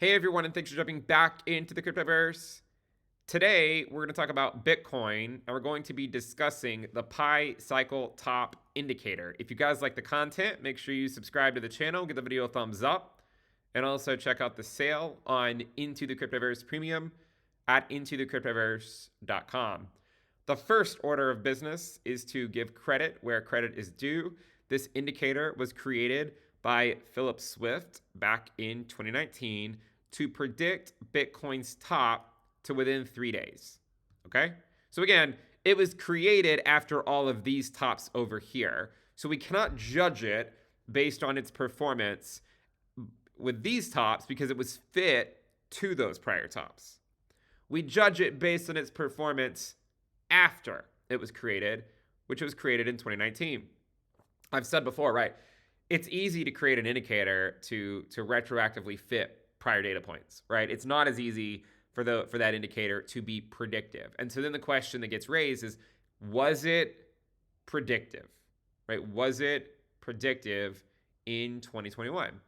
Hey everyone, and thanks for jumping back into the Cryptoverse. Today, we're going to talk about Bitcoin, and we're going to be discussing the Pi Cycle Top Indicator. If you guys like the content, make sure you subscribe to the channel, give the video a thumbs up, and also check out the sale on Into the Cryptoverse Premium at intothecryptoverse.com. The first order of business is to give credit where credit is due. This indicator was created by Philip Swift back in 2019 to predict Bitcoin's top to within 3 days. Okay? So again, it was created after all of these tops over here. So we cannot judge it based on its performance with these tops because it was fit to those prior tops. We judge it based on its performance after it was created, which was created in 2019. I've said before, right? It's easy to create an indicator to retroactively fit prior data points, right? It's not as easy for that indicator to be predictive. And so then the question that gets raised is, was it predictive, right? Was it predictive in 2021?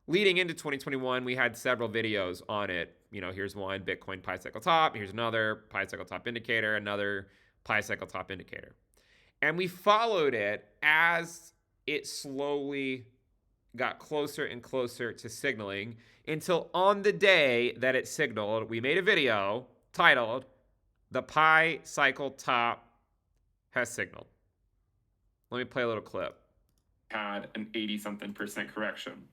Leading into 2021, we had several videos on it. You know, here's one, Bitcoin Pi Cycle Top. Here's another Pi Cycle Top Indicator, another Pi Cycle Top Indicator. And we followed it as it slowly got closer and closer to signaling until on the day that it signaled, we made a video titled, "The Pi Cycle Top Has Signaled." Let me play a little clip. Had an 80-something% correction.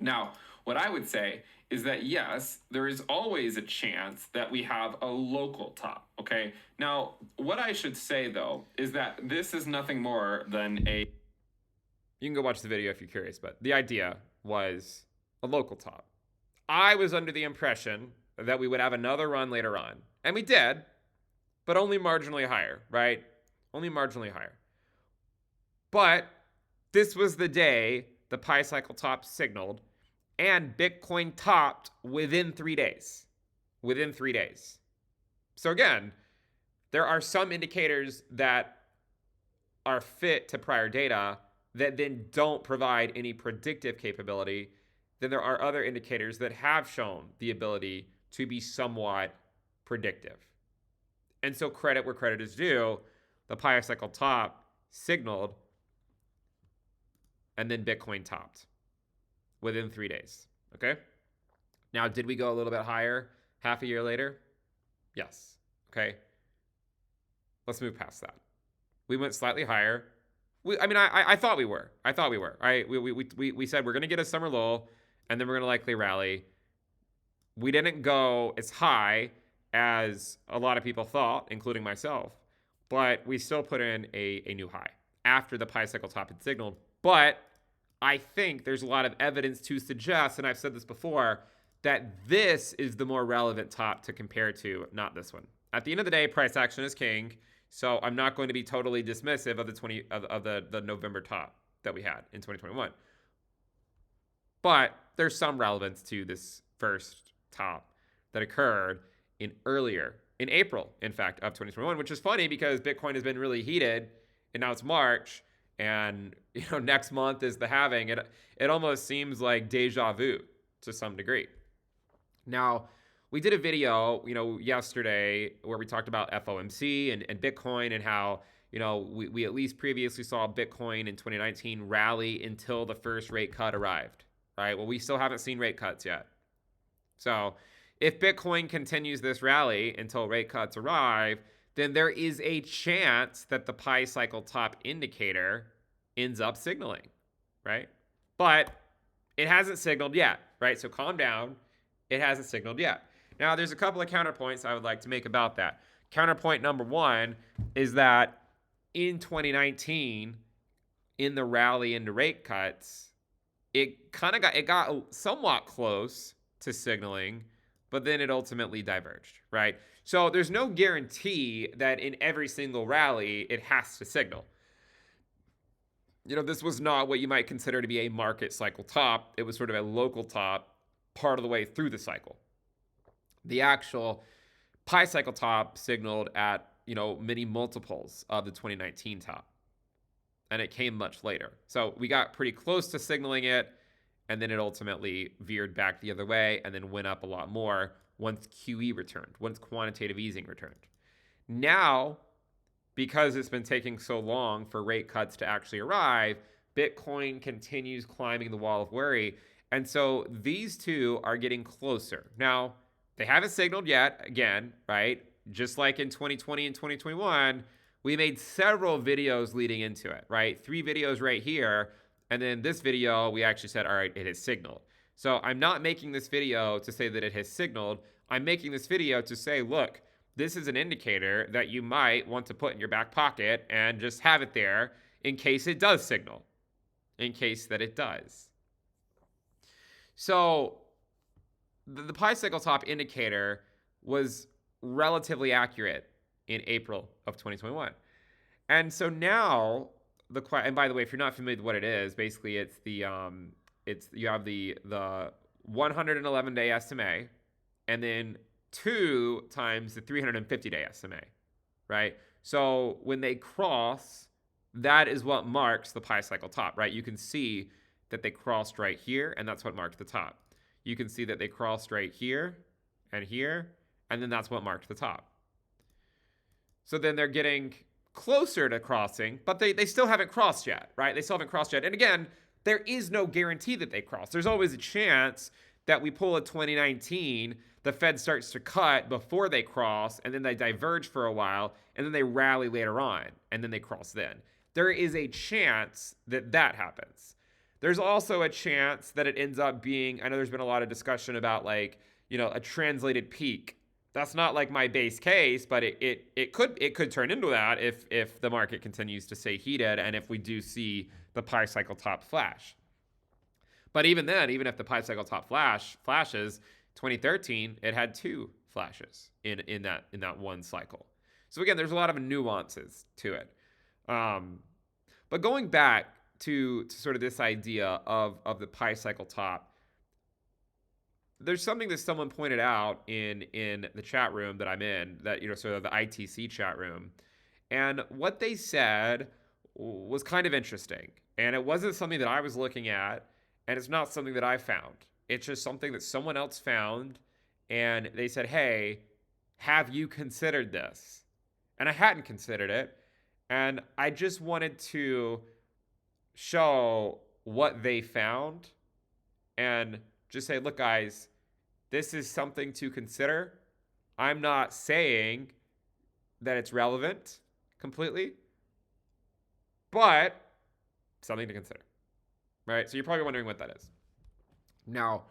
Now, what I would say is that yes, there is always a chance that we have a local top, okay? Now, what I should say though is that this is nothing more than a... You can go watch the video if you're curious, but the idea was a local top. I was under the impression that we would have another run later on, and we did, but only marginally higher, right? Only marginally higher. But this was the day the Pi Cycle Top signaled, and Bitcoin topped within 3 days. Within 3 days. So again, there are some indicators that are fit to prior data that then don't provide any predictive capability. Then there are other indicators that have shown the ability to be somewhat predictive. And so credit where credit is due, the Pi Cycle Top signaled, and then Bitcoin topped within 3 days. Okay? Now, did we go a little bit higher half a year later? Yes. Okay? Let's move past that. We went slightly higher. I thought we were. We said we're going to get a summer lull, and then we're going to likely rally. We didn't go as high as a lot of people thought, including myself, but we still put in a new high after the Pi Cycle Top had signaled. But I think there's a lot of evidence to suggest, and I've said this before, that this is the more relevant top to compare to, not this one. At the end of the day, price action is king. So I'm not going to be totally dismissive of the November top that we had in 2021. But there's some relevance to this first top that occurred in April, in fact, of 2021, which is funny because Bitcoin has been really heated, and now it's March, and next month is the halving. It almost seems like deja vu to some degree. Now, we did a video, yesterday where we talked about FOMC and Bitcoin and how, we at least previously saw Bitcoin in 2019 rally until the first rate cut arrived, right? Well, we still haven't seen rate cuts yet. So if Bitcoin continues this rally until rate cuts arrive, then there is a chance that the Pi Cycle Top indicator ends up signaling, right? But it hasn't signaled yet, right? So calm down. It hasn't signaled yet. Now, there's a couple of counterpoints I would like to make about that. Counterpoint number one is that in 2019, in the rally into rate cuts, it got somewhat close to signaling, but then it ultimately diverged, right? So there's no guarantee that in every single rally, it has to signal. This was not what you might consider to be a market cycle top. It was sort of a local top part of the way through the cycle. The actual Pi Cycle Top signaled at, many multiples of the 2019 top. And it came much later. So we got pretty close to signaling it, and then it ultimately veered back the other way and then went up a lot more once QE returned, once quantitative easing returned. Now, because it's been taking so long for rate cuts to actually arrive, Bitcoin continues climbing the wall of worry. And so these two are getting closer. Now, they haven't signaled yet, again, right? Just like in 2020 and 2021, we made several videos leading into it, right? 3 videos right here. And then this video, we actually said, all right, it has signaled. So I'm not making this video to say that it has signaled. I'm making this video to say, look, this is an indicator that you might want to put in your back pocket and just have it there in case it does signal, in case that it does. So the Pi cycle top indicator was relatively accurate in April of 2021. And so now and by the way, if you're not familiar with what it is, basically it's you have the 111-day SMA and then 2 times the 350-day SMA, right? So when they cross, that is what marks the Pi cycle top, right? You can see that they crossed right here, and that's what marked the top. You can see that they crossed right here, and then that's what marked the top. So then they're getting closer to crossing, but they still haven't crossed yet, right? They still haven't crossed yet. And again, there is no guarantee that they cross. There's always a chance that we pull a 2019, the Fed starts to cut before they cross, and then they diverge for a while, and then they rally later on, and then they cross then. There is a chance that that happens. There's also a chance that it ends up being, I know there's been a lot of discussion about like, a translated peak. That's not like my base case, but it could turn into that if the market continues to stay heated and if we do see the Pi cycle top flash. But even then, even if the Pi cycle top flashes, 2013 it had 2 flashes in that one cycle. So again, there's a lot of nuances to it. But going back to sort of this idea of the Pi cycle top, there's something that someone pointed out in the chat room that I'm in, that sort of the ITC chat room, and what they said was kind of interesting, and it wasn't something that I was looking at, and it's not something that I found. It's just something that someone else found, and they said, hey, have you considered this? And I hadn't considered it, and I just wanted to show what they found and just say, look, guys, this is something to consider. I'm not saying that it's relevant completely, but something to consider, right? So you're probably wondering what that is. Now,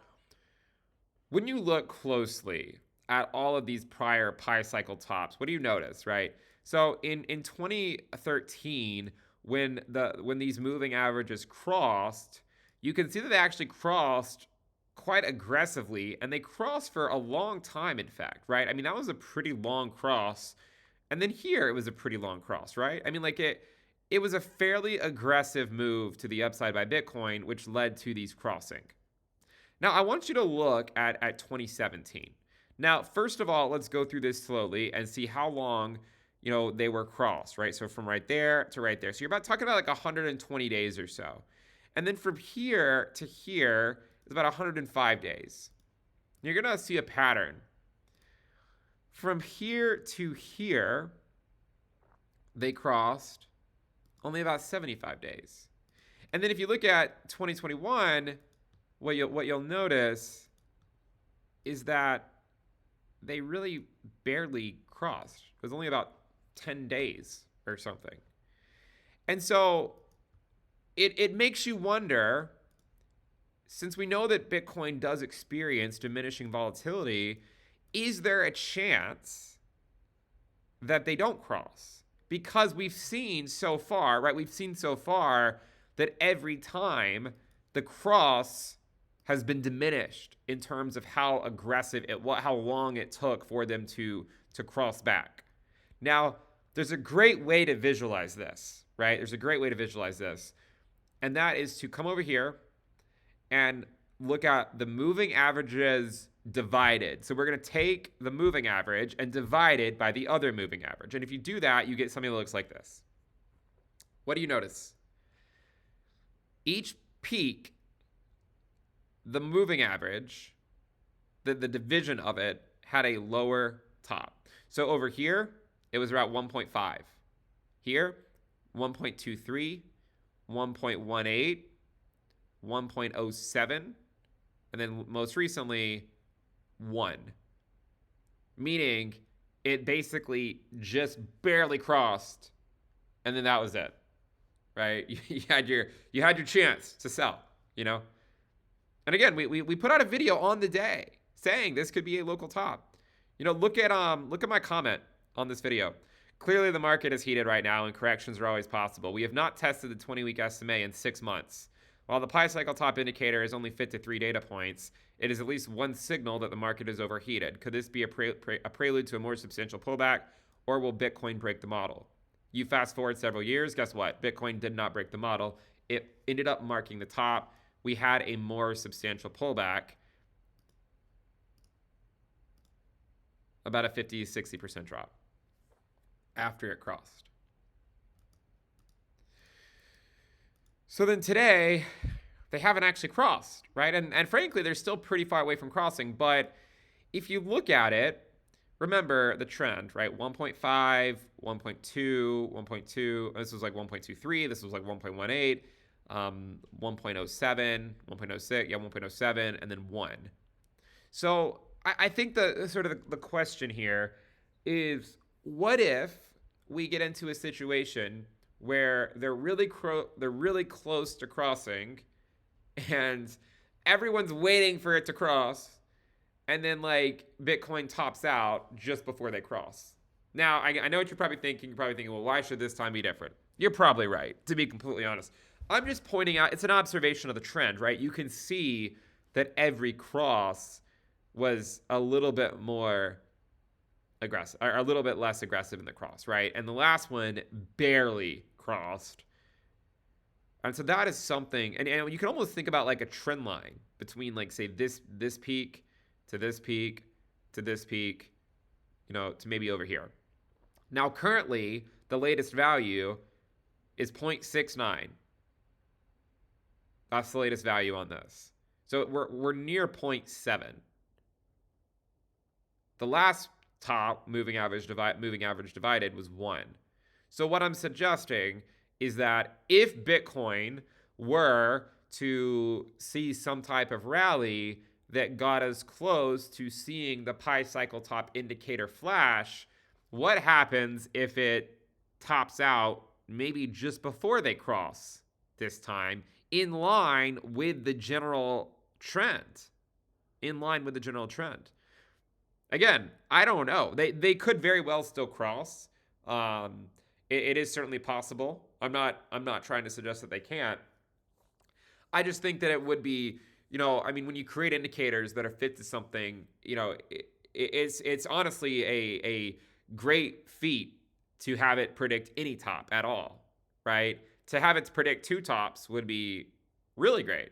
when you look closely at all of these prior Pi cycle tops, what do you notice, right? So in 2013, when these moving averages crossed, you can see that they actually crossed quite aggressively, and they crossed for a long time, in fact, right? I mean, that was a pretty long cross. And then here, it was a pretty long cross, right? I mean, like it was a fairly aggressive move to the upside by Bitcoin, which led to these crossing. Now, I want you to look at 2017. Now, first of all, let's go through this slowly and see how long, they were crossed, right? So from right there to right there. So you're talking about like 120 days or so. And then from here to here is about 105 days. You're going to see a pattern. From here to here, they crossed only about 75 days. And then if you look at 2021, what you'll notice is that they really barely crossed. It was only about 10 days or something. And so it makes you wonder, since we know that Bitcoin does experience diminishing volatility, is there a chance that they don't cross? Because we've seen so far, right? We've seen so far that every time the cross has been diminished in terms of how aggressive how long it took for them to cross back. Now, there's a great way to visualize this, right? There's a great way to visualize this. And that is to come over here and look at the moving averages divided. So we're going to take the moving average and divide it by the other moving average. And if you do that, you get something that looks like this. What do you notice? Each peak the moving average, the division of it, had a lower top. So over here, it was around 1.5. Here, 1.23, 1.18, 1.07, and then most recently, 1. Meaning it basically just barely crossed, and then that was it. Right? You had your chance to sell, you know? And again, we put out a video on the day saying this could be a local top. Look at my comment on this video. Clearly the market is heated right now and corrections are always possible. We have not tested the 20-week SMA in 6 months. While the pi cycle top indicator is only fit to 3 data points, it is at least one signal that the market is overheated. Could this be a prelude to a more substantial pullback, or will Bitcoin break the model? You fast forward several years, guess what? Bitcoin did not break the model. It ended up marking the top. We had a more substantial pullback, about a 50-60% drop after it crossed. So then today, they haven't actually crossed, right? And frankly, they're still pretty far away from crossing. But if you look at it, remember the trend, right? 1.5, 1.2, 1.2. This was like 1.23. This was like 1.18, 1.07, 1.06, yeah, 1.07, and then 1. So I think the sort of the question here is, what if we get into a situation where they're really close to crossing, and everyone's waiting for it to cross, and then like Bitcoin tops out just before they cross? Now, I know what you're probably thinking. You're probably thinking, well, why should this time be different? You're probably right, to be completely honest. I'm just pointing out, it's an observation of the trend, right? You can see that every cross was a little bit more aggressive, or a little bit less aggressive in the cross, right? And the last one barely crossed. And so that is something, and you can almost think about like a trend line between, like, say, this peak to this peak to this peak, to maybe over here. Now, currently, the latest value is 0.69. That's the latest value on this. So we're near 0.7. The last top moving average divided was 1. So what I'm suggesting is that if Bitcoin were to see some type of rally that got us close to seeing the pi cycle top indicator flash, what happens if it tops out maybe just before they cross this time, in line with the general trend? Again, I don't know. They could very well still cross. It is certainly possible. I'm not trying to suggest that they can't. I just think that it would be, when you create indicators that are fit to something, it's honestly a great feat to have it predict any top at all, right? To have it predict 2 tops would be really great.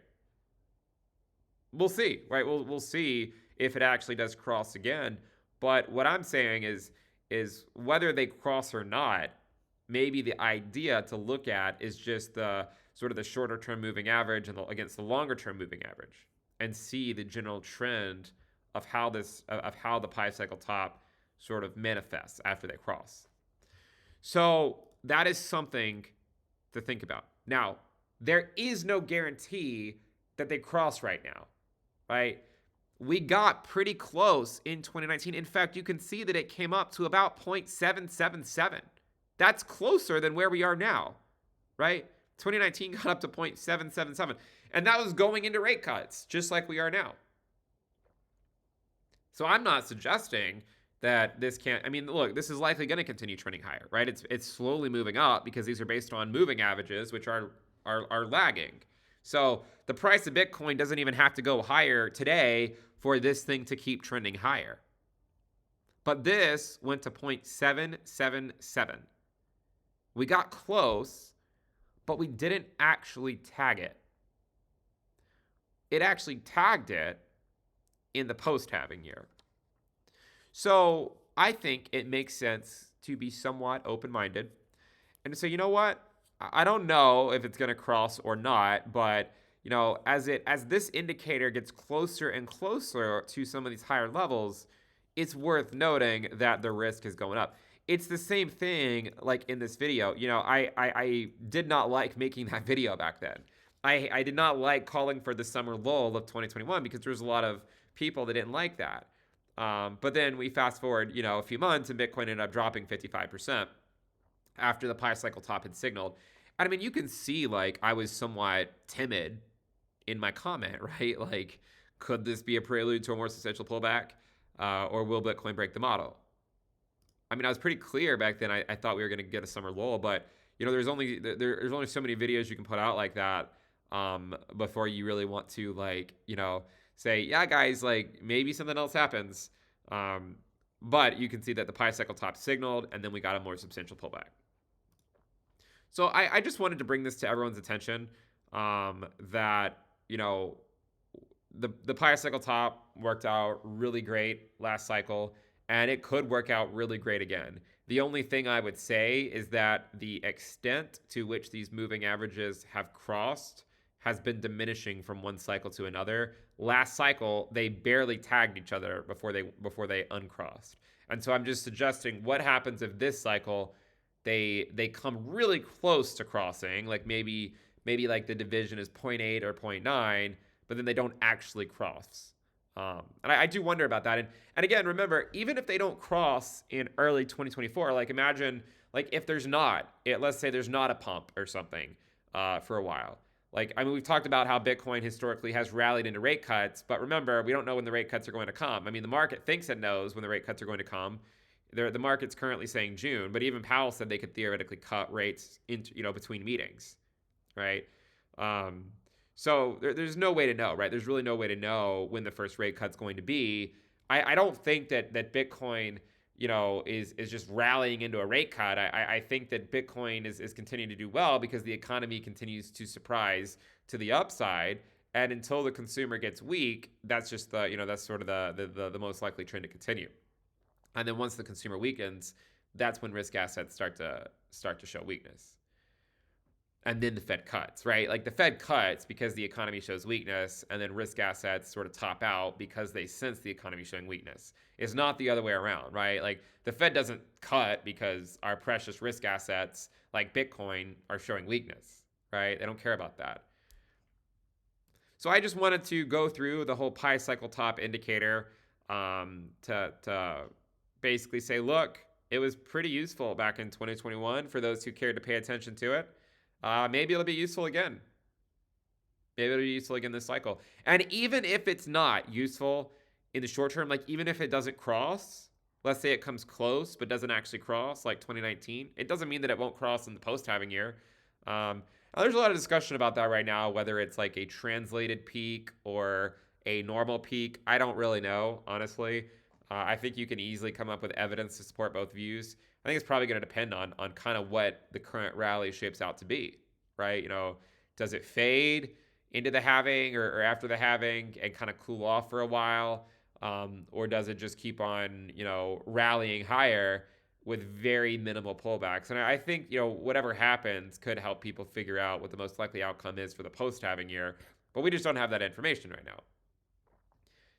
We'll see, right? We'll see if it actually does cross again. But what I'm saying is whether they cross or not, maybe the idea to look at is just the sort of the shorter term moving average against the longer term moving average, and see the general trend of how the pi cycle top sort of manifests after they cross. So that is something to think about. Now, there is no guarantee that they cross right now, right? We got pretty close in 2019. In fact, you can see that it came up to about 0.777. That's closer than where we are now, right? 2019 got up to 0.777. And that was going into rate cuts, just like we are now. So I'm not suggesting that this can't, look, this is likely going to continue trending higher, right? It's slowly moving up because these are based on moving averages, which are lagging. So the price of Bitcoin doesn't even have to go higher today for this thing to keep trending higher. But this went to 0.777. We got close, but we didn't actually tag it. It actually tagged it in the post-halving year. So I think it makes sense to be somewhat open-minded and to say, you know what? I don't know if it's going to cross or not, but as this indicator gets closer and closer to some of these higher levels, it's worth noting that the risk is going up. It's the same thing like in this video. I did not like making that video back then. I did not like calling for the summer lull of 2021 because there was a lot of people that didn't like that. But then we fast forward, a few months, and Bitcoin ended up dropping 55% after the Pi cycle top had signaled. And I mean, you can see like I was somewhat timid in my comment, right? Like, could this be a prelude to a more substantial pullback, or will Bitcoin break the model? I mean, I was pretty clear back then. I thought we were going to get a summer lull, but there's only so many videos you can put out like that before you really want to say, yeah, guys, like maybe something else happens. But you can see that the Pi cycle top signaled, and then we got a more substantial pullback. So I just wanted to bring this to everyone's attention, that the Pi cycle top worked out really great last cycle, and it could work out really great again. The only thing I would say is that the extent to which these moving averages have crossed has been diminishing from one cycle to another. Last cycle, they barely tagged each other before they uncrossed. And so I'm just suggesting what happens if this cycle they come really close to crossing, like maybe like the division is 0.8 or 0.9, but then they don't actually cross. And I do wonder about that. And again, remember, even if they don't cross in early 2024, like imagine like if let's say there's not a pump or something for a while. Like, I mean, we've talked about how Bitcoin historically has rallied into rate cuts, but remember, we don't know when the rate cuts are going to come. I mean, the market thinks it knows when the rate cuts are going to come. The market's currently saying June, but even Powell said they could theoretically cut rates into between meetings, right? So there's no way to know, right? There's really no way to know when the first rate cut's going to be. I don't think that Bitcoin, is just rallying into a rate cut. I think that Bitcoin is continuing to do well because the economy continues to surprise to the upside. And until the consumer gets weak, that's just that's sort of the most likely trend to continue. And then once the consumer weakens, that's when risk assets start to show weakness. And then the Fed cuts, right? Like the Fed cuts because the economy shows weakness, and then risk assets sort of top out because they sense the economy showing weakness. It's not the other way around, right? Like the Fed doesn't cut because our precious risk assets like Bitcoin are showing weakness, right? They don't care about that. So I just wanted to go through the whole Pi cycle top indicator to basically say, look, it was pretty useful back in 2021 for those who cared to pay attention to it. Maybe it'll be useful again. Maybe it'll be useful again this cycle. And even if it's not useful in the short term, like even if it doesn't cross, let's say it comes close but doesn't actually cross, like 2019, it doesn't mean that it won't cross in the post-halving year. There's a lot of discussion about that right now, whether it's like a translated peak or a normal peak. I don't really know, honestly. I think you can easily come up with evidence to support both views. I think it's probably going to depend on kind of what the current rally shapes out to be, right? Does it fade into the halving or after the halving and kind of cool off for a while? Or does it just keep on, rallying higher with very minimal pullbacks? And I think, whatever happens could help people figure out what the most likely outcome is for the post-halving year. But we just don't have that information right now.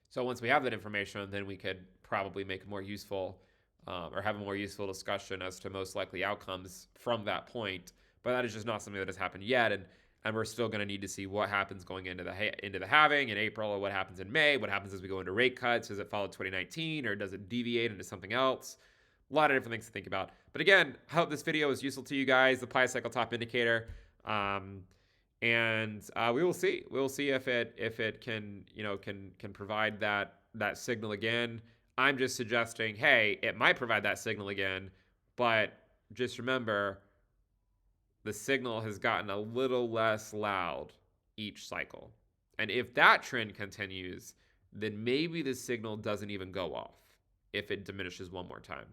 So once we have that information, then we could probably make a more useful or have a more useful discussion as to most likely outcomes from that point. But that is just not something that has happened yet, and we're still going to need to see what happens going into the halving in April, or what happens in May. What happens as we go into rate cuts? Does it follow 2019, or does it deviate into something else? A lot of different things to think about. But again, I hope this video was useful to you guys. The Pi cycle top indicator. And we will see. We'll see if it can provide that signal again. I'm just suggesting, hey, it might provide that signal again, but just remember, the signal has gotten a little less loud each cycle. And if that trend continues, then maybe the signal doesn't even go off if it diminishes one more time.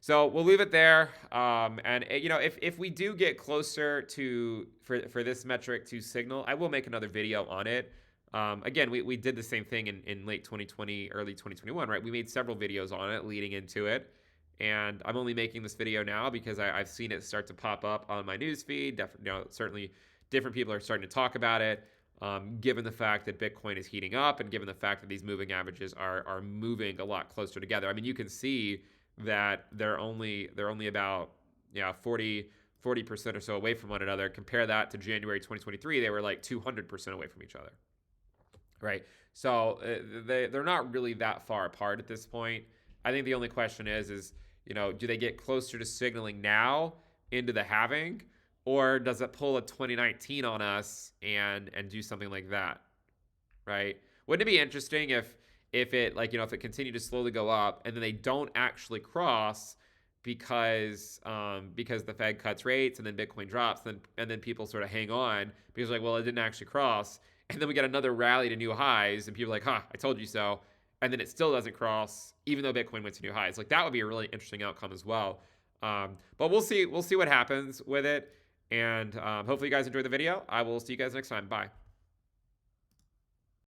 So we'll leave it there. And if we do get closer to for this metric to signal, I will make another video on it. Again, we did the same thing in late 2020, early 2021, right? We made several videos on it leading into it. And I'm only making this video now because I've seen it start to pop up on my newsfeed. Certainly different people are starting to talk about it. given the fact that Bitcoin is heating up and given the fact that these moving averages are moving a lot closer together. I mean, you can see that they're only about 40% or so away from one another. Compare that to January 2023, they were like 200% away from each other, right? So they're not really that far apart at this point. I think the only question is do they get closer to signaling now into the halving, or does it pull a 2019 on us and do something like that, right? Wouldn't it be interesting if it if it continued to slowly go up and then they don't actually cross because the Fed cuts rates and then Bitcoin drops, and then people sort of hang on because well, it didn't actually cross, and then we get another rally to new highs and people are like, I told you so, and then it still doesn't cross even though Bitcoin went to new highs. Like that would be a really interesting outcome as well. But we'll see what happens with it, and hopefully you guys enjoyed the video. I will see you guys next time. Bye.